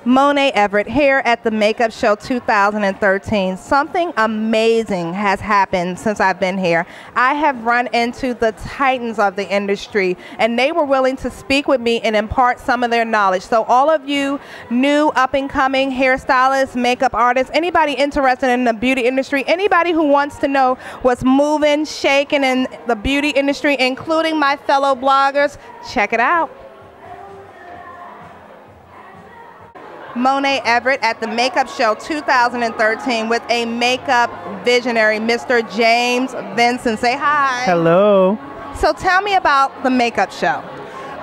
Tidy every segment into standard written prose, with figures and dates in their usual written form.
Monet Everett here at the Makeup Show 2013. Something amazing has happened since I've been here. I have run into the titans of the industry, and they were willing to speak with me and impart some of their knowledge. So all of you new up-and-coming hairstylists, makeup artists, anybody interested in the beauty industry, anybody who wants to know what's moving, shaking in the beauty industry, including my fellow bloggers, check it out. Monet Everett at the Makeup Show 2013 with a makeup visionary, Mr. James Vincent. Say hi. Hello. So tell me about the Makeup Show.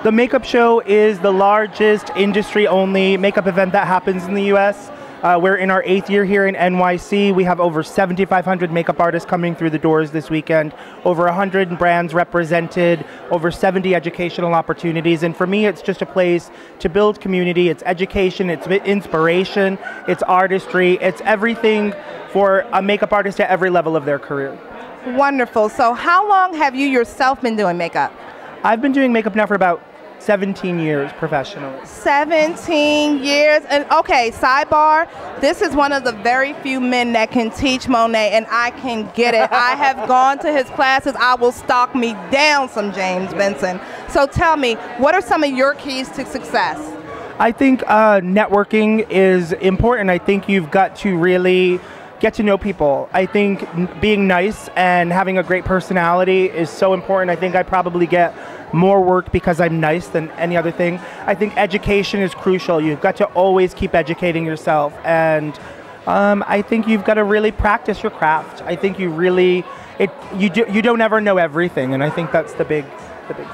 The Makeup Show is the largest industry-only makeup event that happens in the U.S. We're in our 8th year here in NYC. We have over 7,500 makeup artists coming through the doors this weekend, over 100 brands represented, over 70 educational opportunities. And for me, it's just a place to build community. It's education, it's inspiration, it's artistry, it's everything for a makeup artist at every level of their career. Wonderful. So how long have you yourself been doing makeup? I've been doing makeup now for about 17 years professionally. 17 years. And okay, sidebar, this is one of the very few men that can teach Monet, and I can get it. I have gone to his classes. I will stalk me down some James Vincent. So tell me, what are some of your keys to success? I think networking is important. I think you've got to really get to know people. I think being nice and having a great personality is so important. I think I probably get more work because I'm nice than any other thing. I think education is crucial. You've got to always keep educating yourself, and I think you've got to really practice your craft. I think you really, you don't ever know everything, and I think that's the big thing.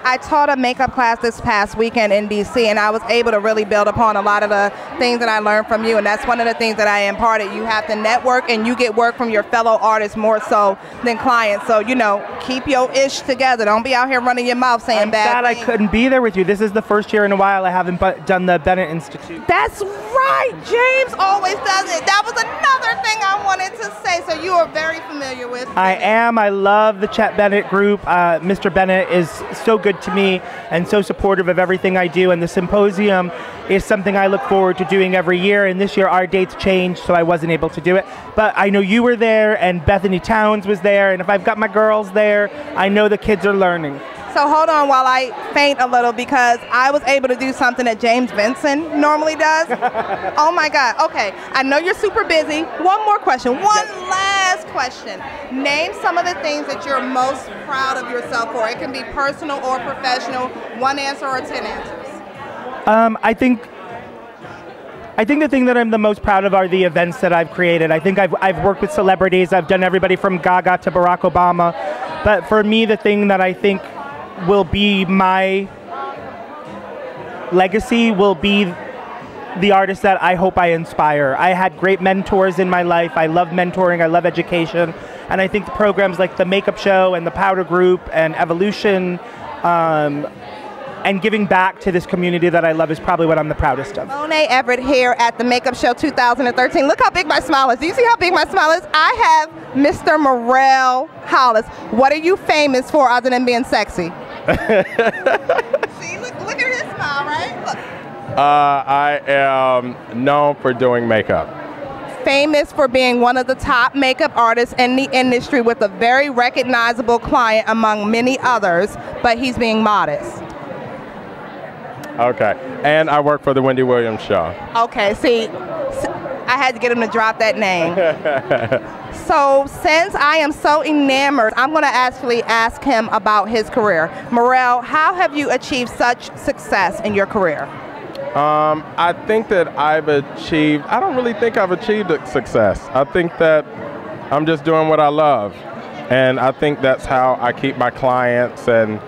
I taught a makeup class this past weekend in DC, and I was able to really build upon a lot of the things that I learned from you, and that's one of the things that I imparted. You have to network, and you get work from your fellow artists more so than clients. So, you know, keep your ish together. Don't be out here running your mouth saying bad things. I couldn't be there with you. This is the first year in a while I haven't done the Bennett Institute. That's right. James always does it. That was another thing I wanted to say. So you are very familiar with Bennett. I am. I love the Chet Bennett group. Mr. Bennett is so good to me and so supportive of everything I do, and the symposium is something I look forward to doing every year, and this year our dates changed, so I wasn't able to do it. But I know you were there, and Bethany Towns was there, and if I've got my girls there, I know the kids are learning. So hold on while I faint a little, because I was able to do something that James Vincent normally does. Oh my God, okay. I know you're super busy. One more question, one last question. Name some of the things that you're most proud of yourself for. It can be personal or professional, 1 answer or 10 answers. I think the thing that I'm the most proud of are the events that I've created. I think I've worked with celebrities. I've done everybody from Gaga to Barack Obama. But for me, the thing that I think will be my legacy will be the artists that I hope I inspire. I had great mentors in my life. I love mentoring. I love education. And I think the programs like the Makeup Show and the Powder Group and Evolution and giving back to this community that I love is probably what I'm the proudest of. Monet Everett here at the Makeup Show 2013. Look how big my smile is. Do you see how big my smile is? I have Mr. Merrell Hollis. What are you famous for other than being sexy? See, look at his smile, right? Look. I am known for doing makeup. Famous for being one of the top makeup artists in the industry with a very recognizable client among many others, but he's being modest. Okay, and I work for the Wendy Williams show. Okay, see, I had to get him to drop that name. So since I am so enamored, I'm going to actually ask him about his career. Merrell, how have you achieved such success in your career? I think that I don't really think I've achieved success. I think that I'm just doing what I love. And I think that's how I keep my clients, and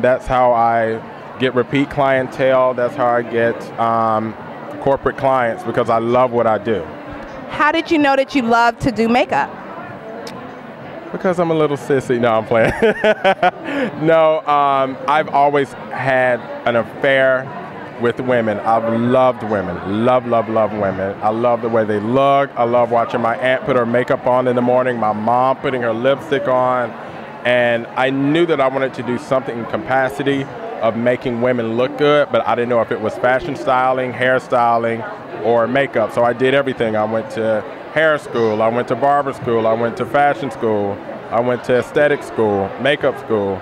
that's how I get repeat clientele. That's how I get corporate clients, because I love what I do. How did you know that you love to do makeup? Because I'm a little sissy. No, I'm playing. No, I've always had an affair with women. I've loved women. Love women. I love the way they look. I love watching my aunt put her makeup on in the morning, my mom putting her lipstick on. And I knew that I wanted to do something in capacity of making women look good, but I didn't know if it was fashion styling, hairstyling, or makeup. So I did everything. I went to hair school, I went to barber school, I went to fashion school, I went to aesthetic school, makeup school.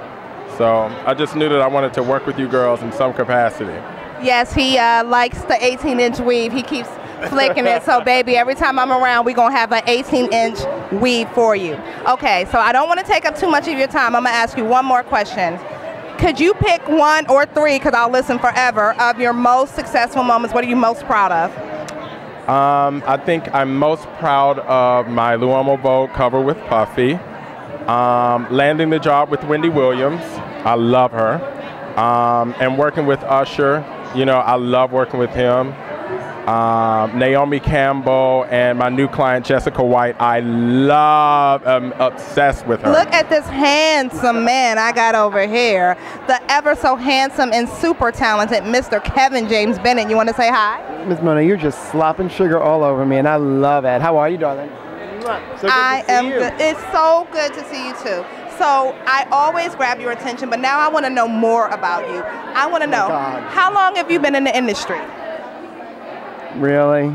So I just knew that I wanted to work with you girls in some capacity. Yes, he likes the 18-inch weave. He keeps flicking it. So, baby, every time I'm around, we're going to have an 18-inch weave for you. Okay, so I don't want to take up too much of your time. I'm going to ask you one more question. Could you pick one or three, because I'll listen forever, of your most successful moments? What are you most proud of? I think I'm most proud of my Luomo Vogue cover with Puffy, landing the job with Wendy Williams. I love her. And working with Usher. You know, I love working with him. Naomi Campbell and my new client, Jessica White. I'm obsessed with her. Look at this handsome man I got over here. The ever so handsome and super talented Mr. Kevin James Bennett. You want to say hi? Miss Mona, you're just slopping sugar all over me, and I love it. How are you, darling? So I am good. It's so good to see you too. So I always grab your attention, but now I want to know more about you. I want to know, how long have you been in the industry? Really?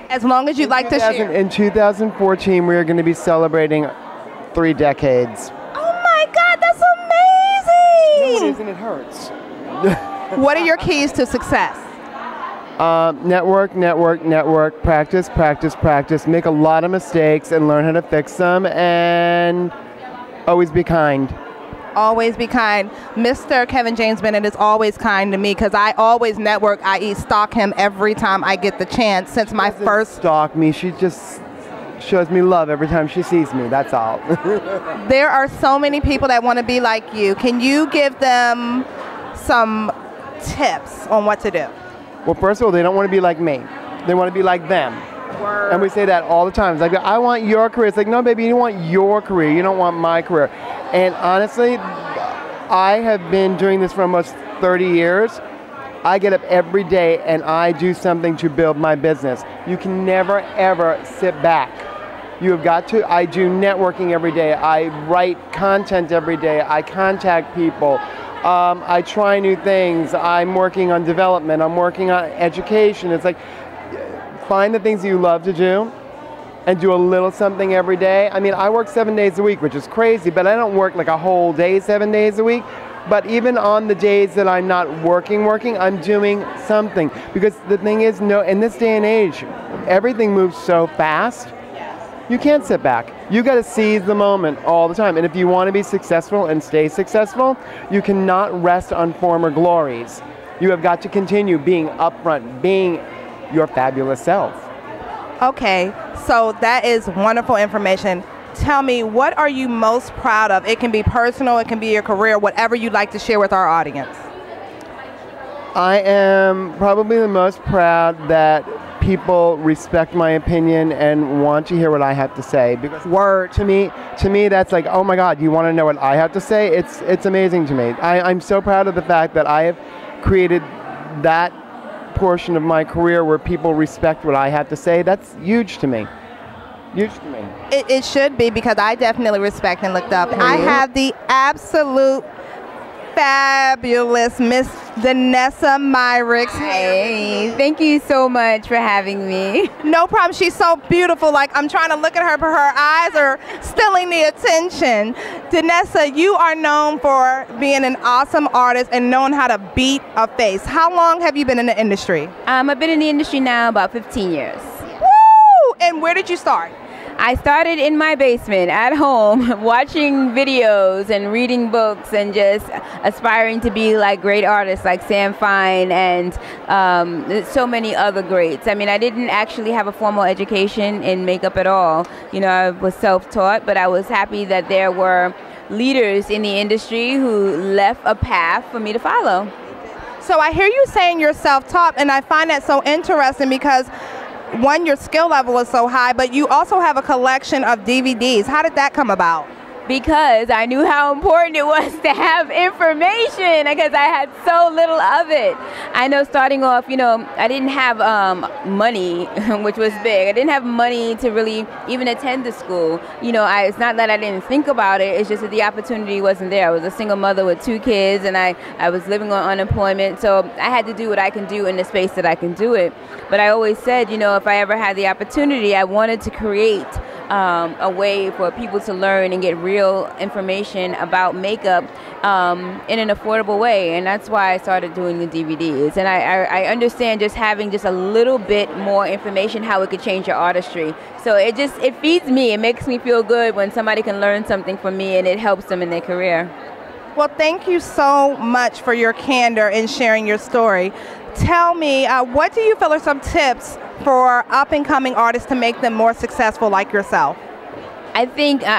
As long as you'd like to share. In 2014, we are going to be celebrating 3 decades. Oh my God, that's amazing! No, it isn't. It hurts. What are your keys to success? Network, practice, make a lot of mistakes and learn how to fix them, and always be kind. Always be kind. Mr. Kevin James Bennett is always kind to me because I always network, i.e. stalk him every time I get the chance since my first... Stalk me, she just shows me love every time she sees me, that's all. There are so many people that want to be like you. Can you give them some tips on what to do? Well, first of all, they don't want to be like me. They want to be like them. Word. And we say that all the time. It's like, I want your career. It's like, no, baby, you want your career. You don't want my career. And honestly, I have been doing this for almost 30 years. I get up every day and I do something to build my business. You can never, ever sit back. You have got to. I do networking every day. I write content every day. I contact people. I try new things. I'm working on development. I'm working on education. It's like, find the things you love to do and do a little something every day. I mean, I work 7 days a week, which is crazy, but I don't work like a whole day 7 days a week. But even on the days that I'm not working, I'm doing something. Because the thing is, in this day and age, everything moves so fast. You can't sit back. You got to seize the moment all the time. And if you want to be successful and stay successful, you cannot rest on former glories. You have got to continue being upfront, being your fabulous self. Okay, so that is wonderful information. Tell me, what are you most proud of? It can be personal, it can be your career, whatever you'd like to share with our audience. I am probably the most proud that people respect my opinion and want to hear what I have to say. Because to me, that's like, oh my God, you want to know what I have to say? It's amazing to me. I'm so proud of the fact that I have created that portion of my career where people respect what I have to say. That's huge to me. Huge to me. It should be, because I definitely respect and looked up. I have the absolute fabulous Miss Danessa Myricks. Hey, thank you so much for having me. No problem. She's so beautiful. Like, I'm trying to look at her, but her eyes are stealing the attention. Danessa, you are known for being an awesome artist and knowing how to beat a face. How long have you been in the industry? I've been in the industry now about 15 years. Woo! And where did you start? I started in my basement at home watching videos and reading books and just aspiring to be like great artists like Sam Fine and so many other greats. I mean, I didn't actually have a formal education in makeup at all. You know, I was self-taught, but I was happy that there were leaders in the industry who left a path for me to follow. So I hear you saying you're self-taught, and I find that so interesting because one, your skill level is so high, but you also have a collection of DVDs. How did that come about? because I knew how important it was to have information because I had so little of it. I know starting off, you know, I didn't have money, which was big. I didn't have money to really even attend the school. You know, it's not that I didn't think about it. It's just that the opportunity wasn't there. I was a single mother with 2 kids, and I was living on unemployment. So I had to do what I can do in the space that I can do it. But I always said, you know, if I ever had the opportunity, I wanted to create a way for people to learn and get real information about makeup in an affordable way. And that's why I started doing the DVDs. And I understand just having just a little bit more information, how it could change your artistry. So it feeds me. It makes me feel good when somebody can learn something from me and it helps them in their career. Well, thank you so much for your candor in sharing your story. Tell me, what do you feel are some tips for up-and-coming artists to make them more successful like yourself? I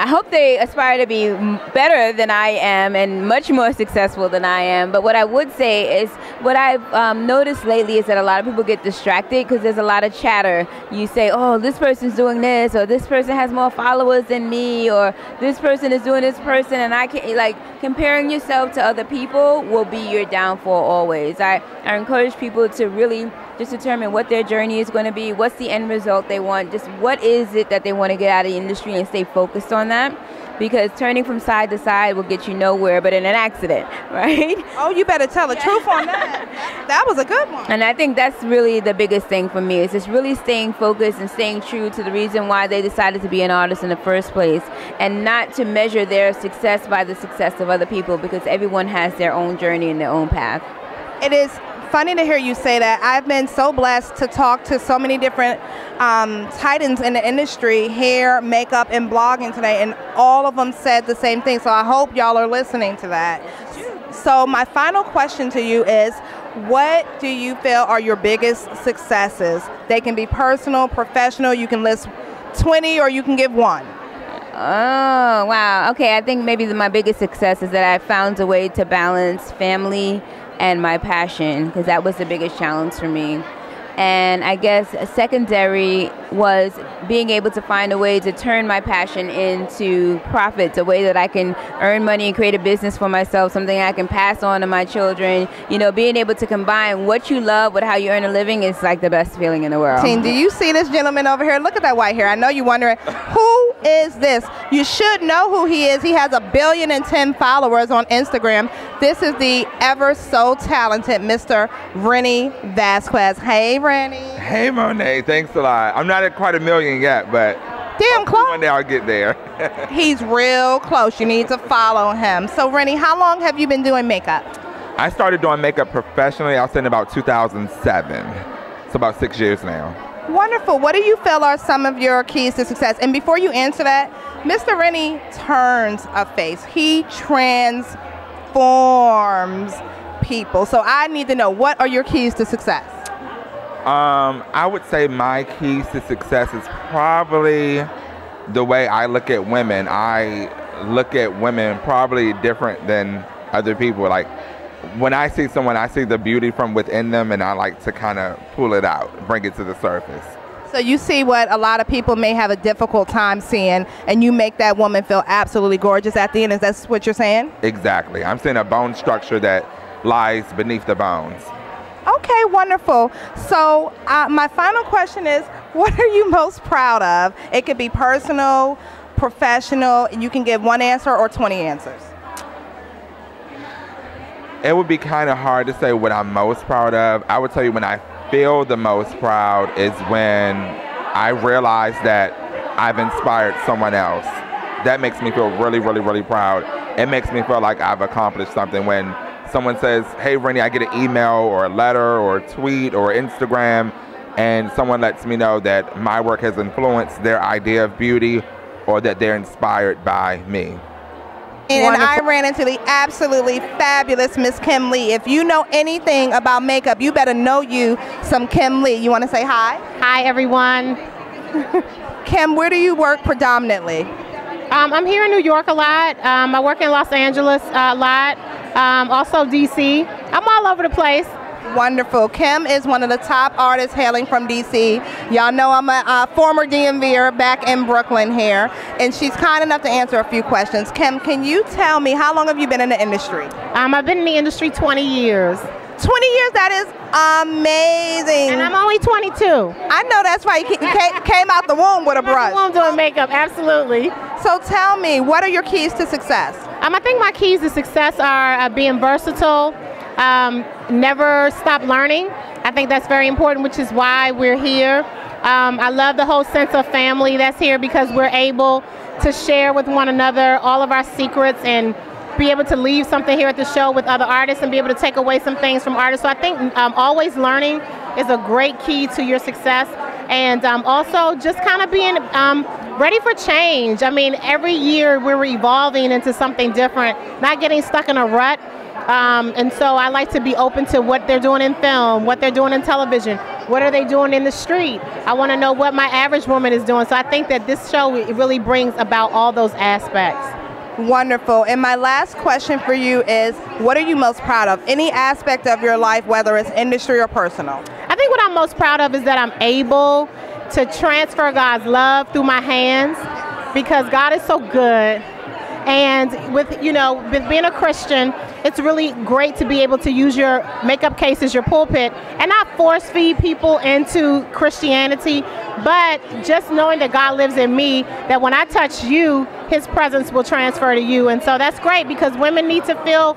hope they aspire to be better than I am and much more successful than I am. But what I would say is what I've noticed lately is that a lot of people get distracted because there's a lot of chatter. You say, oh, this person's doing this, or this person has more followers than me, or this person is doing this person, and I can't, like, comparing yourself to other people will be your downfall always. I encourage people to really just determine what their journey is going to be, what's the end result they want, just what is it that they want to get out of the industry, and stay focused on that, because turning from side to side will get you nowhere but in an accident, right? Oh, you better tell the truth on that. That was a good one. And I think that's really the biggest thing for me, is just really staying focused and staying true to the reason why they decided to be an artist in the first place, and not to measure their success by the success of other people, because everyone has their own journey and their own path. It is funny to hear you say that. I've been so blessed to talk to so many different titans in the industry, hair, makeup, and blogging today, and all of them said the same thing. So I hope y'all are listening to that. So my final question to you is, what do you feel are your biggest successes? They can be personal, professional. You can list 20 or you can give 1. Oh, wow. Okay, I think maybe my biggest success is that I found a way to balance family and my passion, because that was the biggest challenge for me. And I guess a secondary was being able to find a way to turn my passion into profits, a way that I can earn money and create a business for myself, something I can pass on to my children. You know, being able to combine what you love with how you earn a living is like the best feeling in the world. Team, do you see this gentleman over here? Look at that white hair. I know you're wondering, who is this? You should know who he is. He has 1,000,010 followers on Instagram. This is the ever so talented Mr. Renny Vasques. Hey, Renny. Hey, Monet. Thanks a lot. I'm not at quite 1,000,000 yet, but damn close. One day I'll get there. He's real close. You need to follow him. So, Renny, how long have you been doing makeup? I started doing makeup professionally, I'll say in about 2007. So about 6 years now. Wonderful. What do you feel are some of your keys to success? And before you answer that, Mr. Renny turns a face. He transforms people. So I need to know, what are your keys to success? I would say my keys to success is probably the way I look at women. I look at women probably different than other people. Like, when I see someone, I see the beauty from within them, and I like to kind of pull it out, bring it to the surface. So you see what a lot of people may have a difficult time seeing, and you make that woman feel absolutely gorgeous at the end. Is that what you're saying? Exactly. I'm seeing a bone structure that lies beneath the bones. Okay, wonderful. So my final question is, what are you most proud of? It could be personal, professional, and you can give 1 answer or 20 answers. It would be kind of hard to say what I'm most proud of. I would tell you when I feel the most proud is when I realize that I've inspired someone else. That makes me feel really, really, really proud. It makes me feel like I've accomplished something when someone says, hey, Renny, I get an email or a letter or a tweet or Instagram, and someone lets me know that my work has influenced their idea of beauty or that they're inspired by me. And I ran into the absolutely fabulous Miss Kym Lee. If you know anything about makeup, you better know you some Kym Lee. You want to say hi? Hi, everyone. Kym, where do you work predominantly? I'm here in New York a lot. I work in Los Angeles a lot. Also DC. I'm all over the place. Wonderful. Kym is one of the top artists hailing from DC. Y'all know I'm a former DMVer back in Brooklyn here, and she's kind enough to answer a few questions. Kym, can you tell me, how long have you been in the industry? I've been in the industry 20 years. 20 years, that is amazing. And I'm only 22. I know, that's why you came out the womb with a brush. I'm doing makeup, absolutely. So tell me, what are your keys to success? I think my keys to success are being versatile, never stop learning. I think that's very important, which is why we're here. I love the whole sense of family that's here because we're able to share with one another all of our secrets and be able to leave something here at the show with other artists and be able to take away some things from artists. So I think always learning is a great key to your success. And also just kind of being ready for change. I mean, every year we're evolving into something different, not getting stuck in a rut. And so I like to be open to what they're doing in film, what they're doing in television, what are they doing in the street. I want to know what my average woman is doing. So I think that this show really brings about all those aspects. Wonderful. And my last question for you is, what are you most proud of? Any aspect of your life, whether it's industry or personal? I think what I'm most proud of is that I'm able to transfer God's love through my hands because God is so good. And with being a Christian, it's really great to be able to use your makeup case as your pulpit and not force feed people into Christianity, but just knowing that God lives in me, that when I touch you, his presence will transfer to you. And so that's great because women need to feel,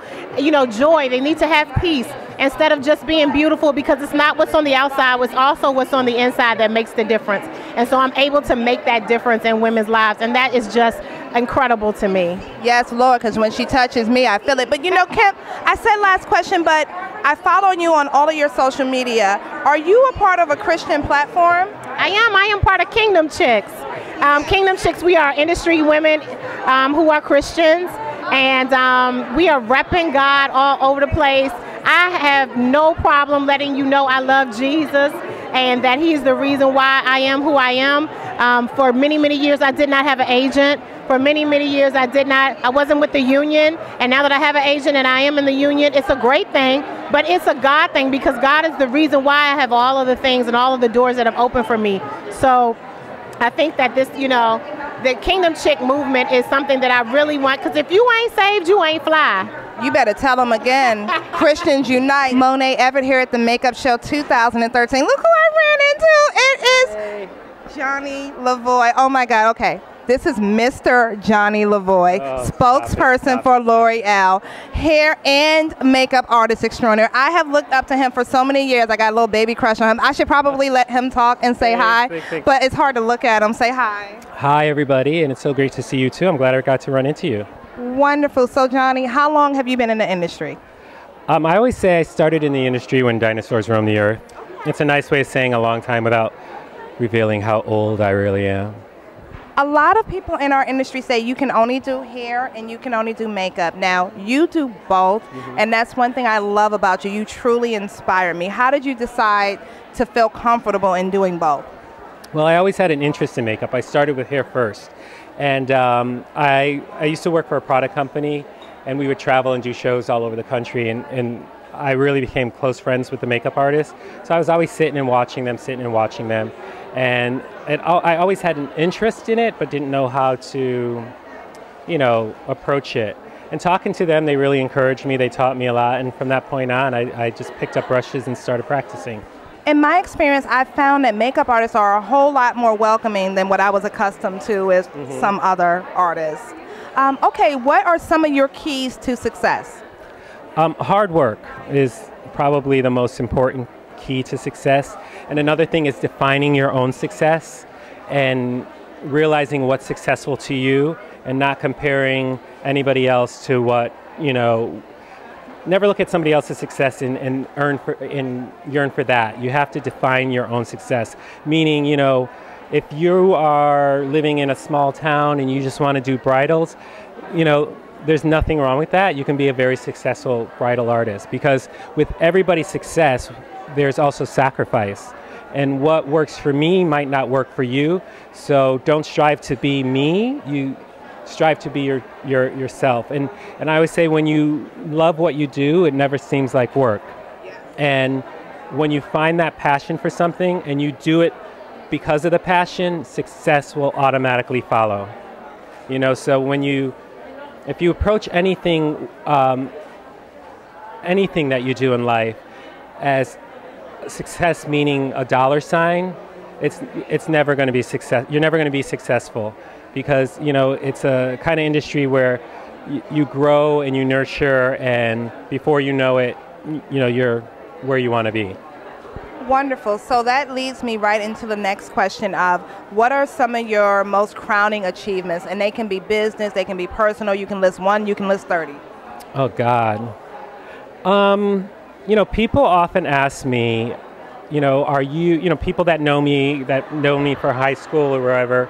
joy. They need to have peace instead of just being beautiful, because it's not what's on the outside, it's also what's on the inside that makes the difference. And so I'm able to make that difference in women's lives, and that is just incredible to me. Yes, Lord, because when she touches me, I feel it. But Kym, I said last question, but I follow you on all of your social media. Are you a part of a Christian platform? I am part of Kingdom Chicks. Kingdom Chicks, we are industry women who are Christians, and we are repping God all over the place. I have no problem letting you know I love Jesus and that he's the reason why I am who I am. For many, many years, I did not have an agent. For many, many years, I wasn't with the union. And now that I have an agent and I am in the union, it's a great thing, but it's a God thing because God is the reason why I have all of the things and all of the doors that have opened for me. So I think that this, the Kingdom Chick movement is something that I really want, because if you ain't saved, you ain't fly. You better tell them again. Christians Unite. Monet Everett here at the Makeup Show 2013. Look who I ran into. It is Johhny Lavoy. Oh my God, okay. This is Mr. Johhny Lavoy, spokesperson for L'Oreal, hair and makeup artist extraordinaire. I have looked up to him for so many years. I got a little baby crush on him. I should probably let him talk and say hi, but it's hard to look at him. Say hi. Hi, everybody, and it's so great to see you, too. I'm glad I got to run into you. Wonderful. So, Johhny, how long have you been in the industry? I always say I started in the industry when dinosaurs roamed the earth. It's a nice way of saying a long time without revealing how old I really am. A lot of people in our industry say you can only do hair and you can only do makeup. Now, you do both, and that's one thing I love about you. You truly inspire me. How did you decide to feel comfortable in doing both? Well, I always had an interest in makeup. I started with hair first. And I used to work for a product company, and we would travel and do shows all over the country, and I really became close friends with the makeup artists. So I was always sitting and watching them, and I always had an interest in it, but didn't know how to, approach it. And talking to them, they really encouraged me. They taught me a lot, and from that point on, I just picked up brushes and started practicing. In my experience, I've found that makeup artists are a whole lot more welcoming than what I was accustomed to with some other artists. Okay, what are some of your keys to success? Hard work is probably the most important key to success. And another thing is defining your own success and realizing what's successful to you and not comparing anybody else to what, never look at somebody else's success and yearn for that. You have to define your own success. Meaning, if you are living in a small town and you just want to do bridals, there's nothing wrong with that. You can be a very successful bridal artist, because with everybody's success, there's also sacrifice. And what works for me might not work for you. So don't strive to be me. You strive to be yourself. And I always say, when you love what you do, it never seems like work. And when you find that passion for something and you do it because of the passion, success will automatically follow. You know, so if you approach anything, anything that you do in life as success meaning a dollar sign, it's never going to be success. You're never going to be successful, because, you know, it's a kind of industry where you grow and you nurture, and before you know it, you know, you're where you want to be. Wonderful. So that leads me right into the next question of, what are some of your most crowning achievements? And they can be business, they can be personal. You can list 1, you can list 30. Oh, God. You know, people often ask me, you know, people that know me for high school or wherever,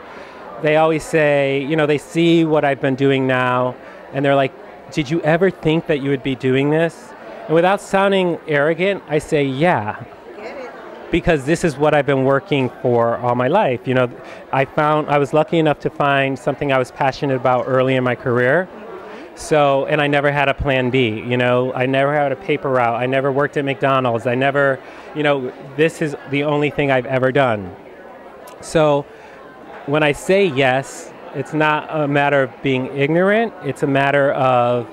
they always say, you know, they see what I've been doing now, and they're like, did you ever think that you would be doing this? And without sounding arrogant, I say, yeah. Because this is what I've been working for all my life. You know, I was lucky enough to find something I was passionate about early in my career. So, and I never had a plan B, you know, I never had a paper route. I never worked at McDonald's. I never, you know, this is the only thing I've ever done. So when I say yes, it's not a matter of being ignorant. It's a matter of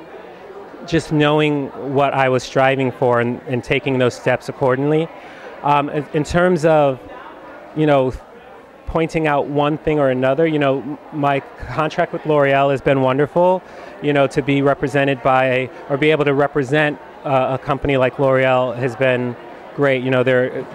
just knowing what I was striving for and taking those steps accordingly. In terms of, you know, pointing out one thing or another, you know, my contract with L'Oreal has been wonderful, you know, to be represented by, or be able to represent a company like L'Oreal has been great. You know, they're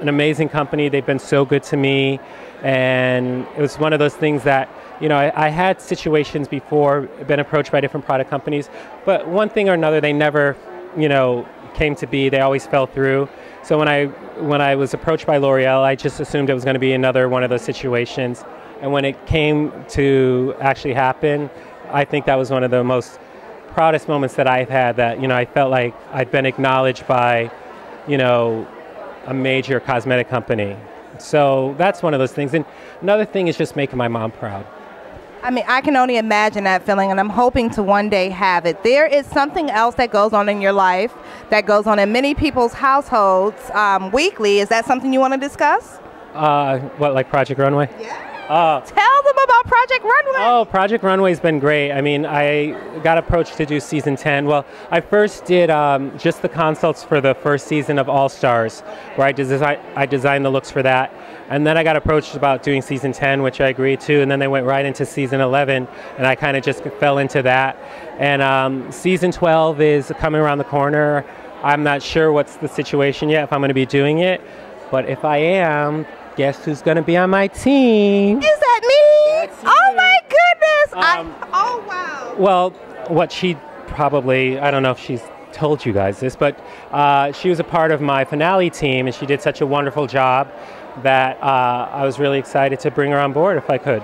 an amazing company. They've been so good to me. And it was one of those things that, you know, I had situations before, been approached by different product companies, but one thing or another, they never, you know, came to be. They always fell through. So when I was approached by L'Oreal, I just assumed it was going to be another one of those situations. And when it came to actually happen, I think that was one of the most proudest moments that I've had, that, you know, I felt like I'd been acknowledged by, you know, a major cosmetic company. So that's one of those things. And another thing is just making my mom proud. I mean, I can only imagine that feeling, and I'm hoping to one day have it. There is something else that goes on in your life, that goes on in many people's households weekly. Is that something you want to discuss? What, like Project Runway? Yeah. Tell them about Project Runway. Oh, Project Runway's been great. I mean, I got approached to do season 10. Well, I first did just the consults for the first season of All Stars, where I designed the looks for that. And then I got approached about doing season 10, which I agreed to, and then they went right into season 11, and I kind of just fell into that. And season 12 is coming around the corner. I'm not sure what's the situation yet, if I'm going to be doing it, but if I am, guess who's going to be on my team? Is that me? Oh my goodness! Oh wow. Well, what she probably, I don't know if she's told you guys this, but she was a part of my finale team, and she did such a wonderful job that I was really excited to bring her on board if I could.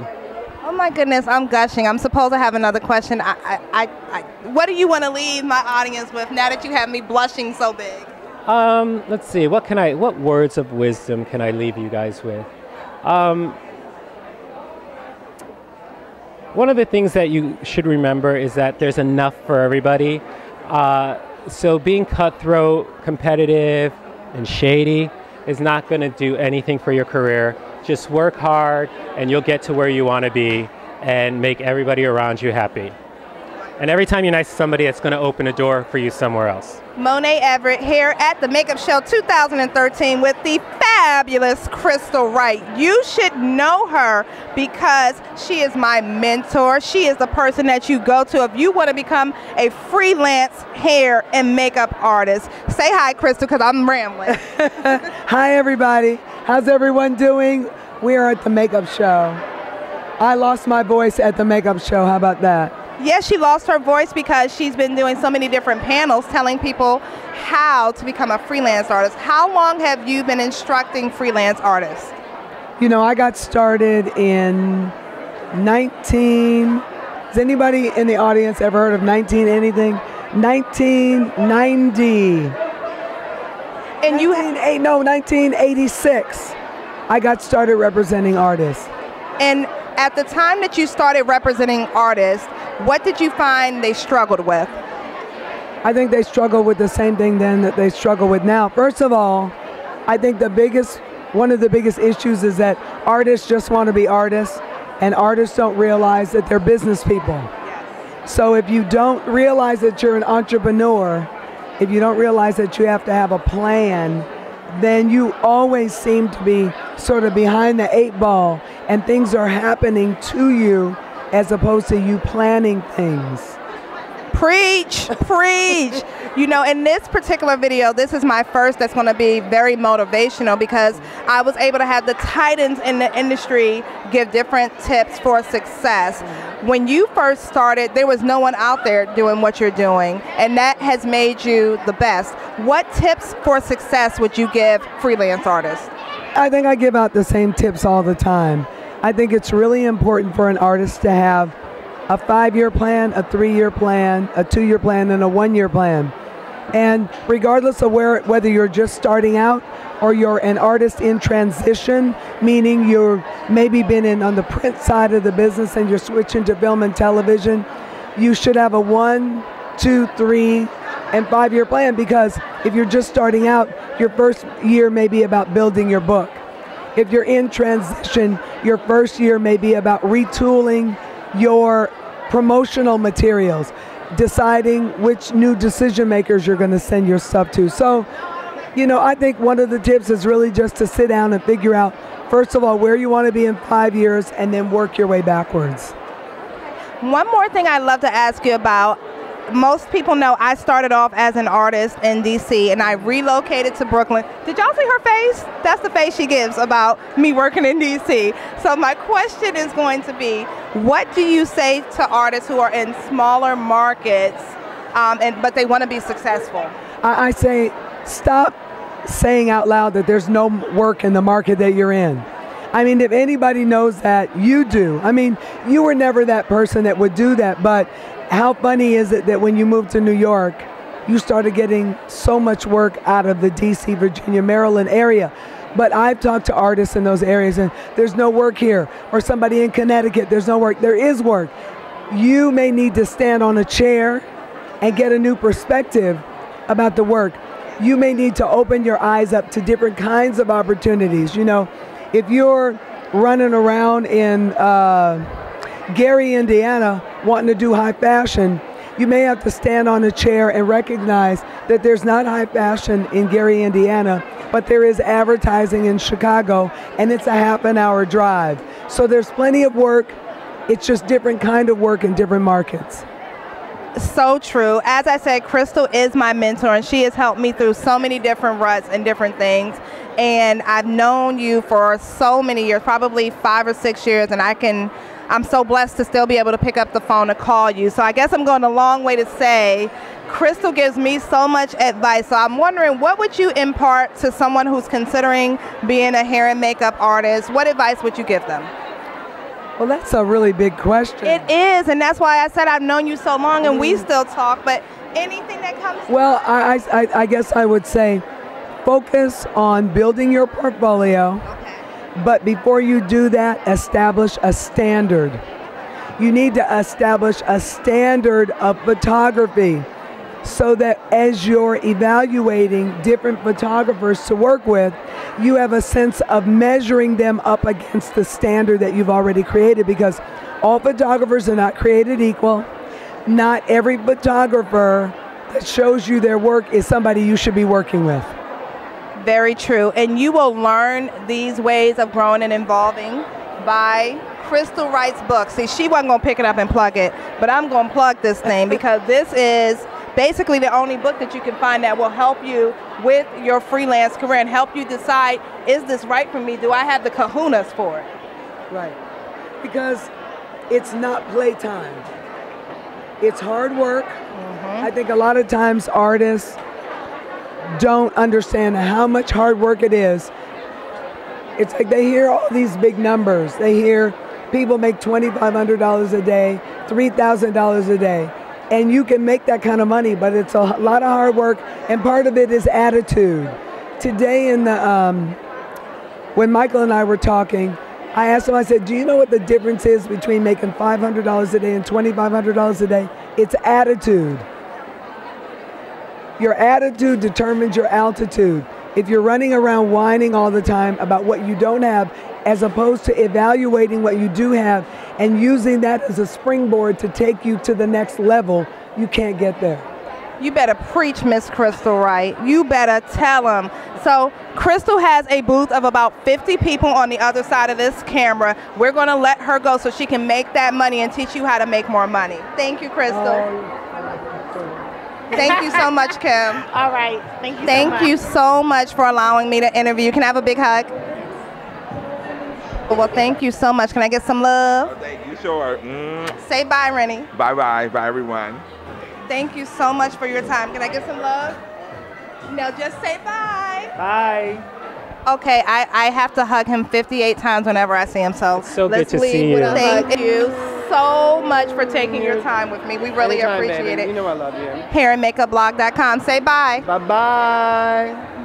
Oh my goodness, I'm gushing. I'm supposed to have another question. What do you want to leave my audience with now that you have me blushing so big? Let's see, what words of wisdom can I leave you guys with? One of the things that you should remember is that there's enough for everybody. So being cutthroat, competitive, and shady is not going to do anything for your career. Just work hard and you'll get to where you want to be and make everybody around you happy. And every time you're nice to somebody, it's going to open a door for you somewhere else. Monet Everett here at the Makeup Show 2013 with the fabulous Crystal Wright. You should know her because she is my mentor. She is the person that you go to if you want to become a freelance hair and makeup artist. Say hi, Crystal, because I'm rambling. Hi, everybody. How's everyone doing? We are at the Makeup Show. I lost my voice at the Makeup Show. How about that? Yes, she lost her voice because she's been doing so many different panels telling people how to become a freelance artist. How long have you been instructing freelance artists? You know, I got started in has anybody in the audience ever heard of 1990. And 1986. I got started representing artists. And at the time that you started representing artists, what did you find they struggled with? I think they struggle with the same thing then that they struggle with now. First of all, I think one of the biggest issues is that artists just want to be artists, and artists don't realize that they're business people. So if you don't realize that you're an entrepreneur, if you don't realize that you have to have a plan, then you always seem to be sort of behind the 8 ball, and things are happening to you as opposed to you planning things. Preach, preach. You know, in this particular video, this is my first that's going to be very motivational because I was able to have the titans in the industry give different tips for success. When you first started, there was no one out there doing what you're doing, and that has made you the best. What tips for success would you give freelance artists? I think I give out the same tips all the time. I think it's really important for an artist to have a 5-year plan, a 3-year plan, a 2-year plan, and a 1-year plan. And regardless of whether you're just starting out or you're an artist in transition, meaning you're maybe been on the print side of the business and you're switching to film and television, you should have a 1, 2, 3, and 5-year plan, because if you're just starting out, your first year may be about building your book. If you're in transition, your first year may be about retooling your promotional materials, deciding which new decision makers you're going to send your stuff to. So, you know, I think one of the tips is really just to sit down and figure out, first of all, where you want to be in 5 years, and then work your way backwards. One more thing I'd love to ask you about. Most people know I started off as an artist in DC and I relocated to Brooklyn. Did y'all see her face? That's the face she gives about me working in DC. So my question is going to be, what do you say to artists who are in smaller markets but they want to be successful? I say, stop saying out loud that there's no work in the market that you're in. I mean, if anybody knows that, you do. I mean, you were never that person that would do that, but how funny is it that when you moved to New York, you started getting so much work out of the DC, Virginia, Maryland area? But I've talked to artists in those areas and there's no work here. Or somebody in Connecticut, there's no work. There is work. You may need to stand on a chair and get a new perspective about the work. You may need to open your eyes up to different kinds of opportunities. You know, if you're running around in Gary, Indiana, wanting to do high fashion, you may have to stand on a chair and recognize that there's not high fashion in Gary, Indiana, but there is advertising in Chicago, and it's a half-an-hour drive. So there's plenty of work. It's just different kind of work in different markets. So true. As I said, Crystal is my mentor, and she has helped me through so many different ruts and different things. And I've known you for so many years, probably 5 or 6 years, and I'm so blessed to still be able to pick up the phone to call you. So I guess I'm going a long way to say Crystal gives me so much advice. So I'm wondering, what would you impart to someone who's considering being a hair and makeup artist? What advice would you give them? Well, that's a really big question. It is, and that's why I said I've known you so long and we still talk, but anything that comes to Well, I guess I would say focus on building your portfolio. But before you do that, establish a standard. You need to establish a standard of photography so that as you're evaluating different photographers to work with, you have a sense of measuring them up against the standard that you've already created, because all photographers are not created equal. Not every photographer that shows you their work is somebody you should be working with. Very true. And you will learn these ways of growing and evolving by Crystal Wright's book. See, she wasn't going to pick it up and plug it, but I'm going to plug this thing because this is basically the only book that you can find that will help you with your freelance career and help you decide, is this right for me? Do I have the kahunas for it? Right. Because it's not playtime. It's hard work. I think a lot of times artists don't understand how much hard work it is. It's like they hear all these big numbers. They hear people make $2,500 a day, $3,000 a day. And you can make that kind of money, but it's a lot of hard work, and part of it is attitude. Today when Michael and I were talking, I asked him, I said, do you know what the difference is between making $500 a day and $2,500 a day? It's attitude. Your attitude determines your altitude. If you're running around whining all the time about what you don't have, as opposed to evaluating what you do have and using that as a springboard to take you to the next level, you can't get there. You better preach, Miss Crystal Wright. You better tell them. So Crystal has a booth of about 50 people on the other side of this camera. We're going to let her go so she can make that money and teach you how to make more money. Thank you, Crystal. Thank you so much, Kym. All right. Thank you so much. Thank you so much for allowing me to interview. Can I have a big hug? Well, thank you so much. Can I get some love? Oh, thank you, sure. Say bye, Renny. Bye-bye. Bye, everyone. Thank you so much for your time. Can I get some love? No, just say bye. Bye. Okay, I have to hug him 58 times whenever I see him, so It's so let's good to leave see with you. a hug. Thank you so much for taking your time with me. We really Anytime, appreciate baby. it. You know I love you. Hairandmakeupblog.com. Say bye. Bye-bye.